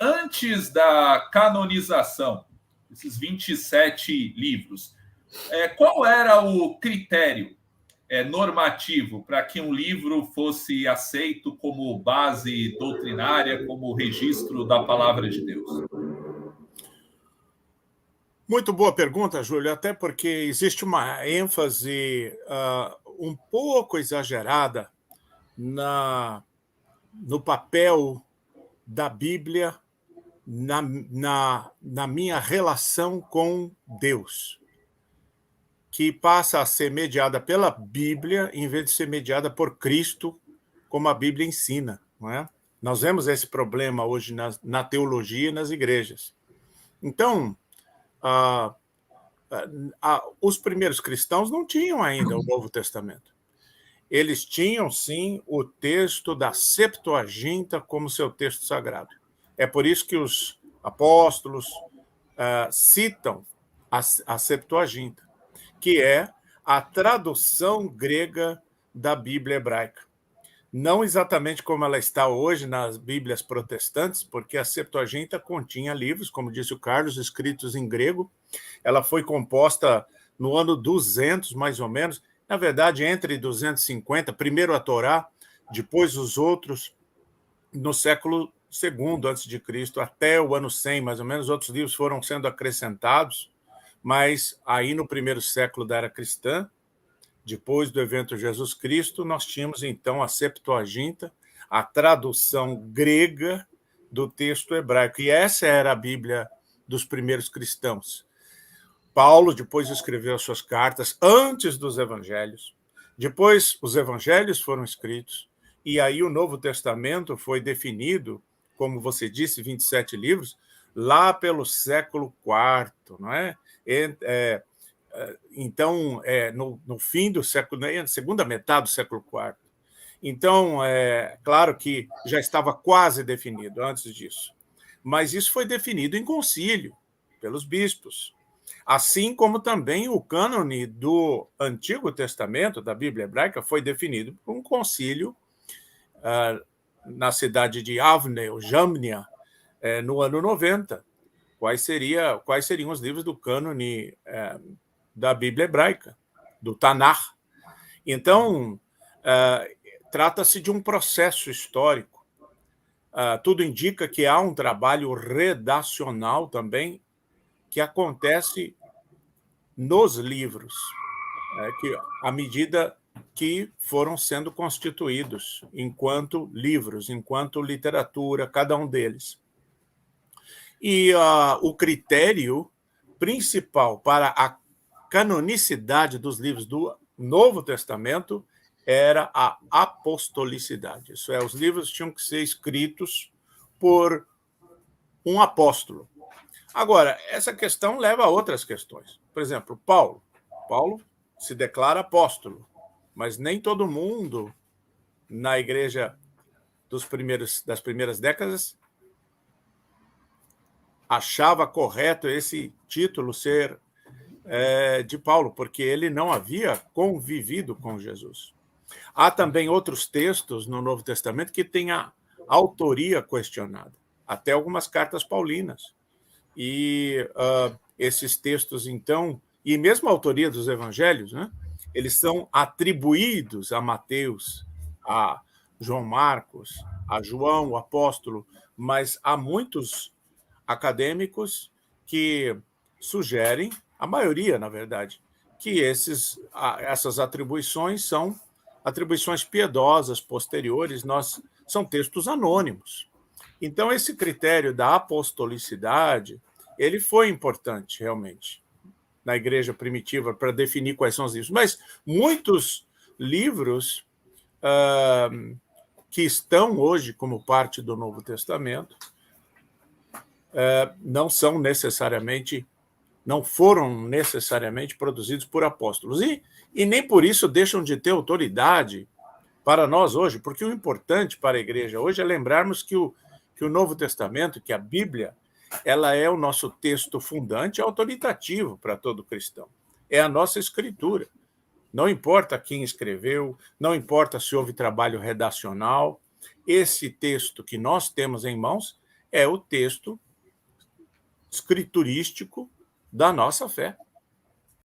Antes da canonização, esses 27 livros, qual era o critério normativo para que um livro fosse aceito como base doutrinária, como registro da palavra de Deus? Muito boa pergunta, Júlio, até porque existe uma ênfase um pouco exagerada no papel da Bíblia na minha relação com Deus, que passa a ser mediada pela Bíblia em vez de ser mediada por Cristo, como a Bíblia ensina, não é? Nós vemos esse problema hoje na teologia e nas igrejas. Então, os primeiros cristãos não tinham ainda o Novo Testamento. Eles tinham, sim, o texto da Septuaginta como seu texto sagrado. É por isso que os apóstolos citam a Septuaginta, que é a tradução grega da Bíblia hebraica. Não exatamente como ela está hoje nas Bíblias protestantes, porque a Septuaginta continha livros, como disse o Carlos, escritos em grego. Ela foi composta no ano 200, mais ou menos, na verdade, entre 250, primeiro a Torá, depois os outros, no século II a.C., até o ano 100, mais ou menos, outros livros foram sendo acrescentados, mas aí no primeiro século da era cristã, depois do evento Jesus Cristo, nós tínhamos então a Septuaginta, a tradução grega do texto hebraico, e essa era a Bíblia dos primeiros cristãos. Paulo depois escreveu as suas cartas antes dos evangelhos. Depois, os evangelhos foram escritos. E aí o Novo Testamento foi definido, como você disse, 27 livros, lá pelo século IV, não é? Então, no fim do século, na segunda metade do século IV. Então, claro que já estava quase definido antes disso. Mas isso foi definido em concílio, pelos bispos. Assim como também o cânone do Antigo Testamento, da Bíblia hebraica, foi definido por um concílio na cidade de Avne, ou Jamnia, no ano 90. Quais seriam os livros do cânone da Bíblia hebraica, do Tanakh. Então, trata-se de um processo histórico. Tudo indica que há um trabalho redacional também que acontece nos livros, que à medida que foram sendo constituídos enquanto livros, enquanto literatura, cada um deles. E o critério principal para a canonicidade dos livros do Novo Testamento era a apostolicidade. Isso é, os livros tinham que ser escritos por um apóstolo. Agora, essa questão leva a outras questões. Por exemplo, Paulo. Paulo se declara apóstolo, mas nem todo mundo na igreja das primeiras décadas achava correto esse título ser de Paulo, porque ele não havia convivido com Jesus. Há também outros textos no Novo Testamento que têm a autoria questionada, até algumas cartas paulinas. E esses textos, então, e mesmo a autoria dos evangelhos, né, eles são atribuídos a Mateus, a João Marcos, a João, o apóstolo, mas há muitos acadêmicos que sugerem, a maioria, na verdade, que essas atribuições são atribuições piedosas posteriores, são textos anônimos. Então, esse critério da apostolicidade, ele foi importante, realmente, na igreja primitiva, para definir quais são os livros. Mas muitos livros que estão hoje como parte do Novo Testamento não foram necessariamente produzidos por apóstolos. E nem por isso deixam de ter autoridade para nós hoje, porque o importante para a igreja hoje é lembrarmos que o Novo Testamento, que a Bíblia, ela é o nosso texto fundante, autoritativo para todo cristão. É a nossa escritura. Não importa quem escreveu, não importa se houve trabalho redacional, esse texto que nós temos em mãos é o texto escriturístico da nossa fé.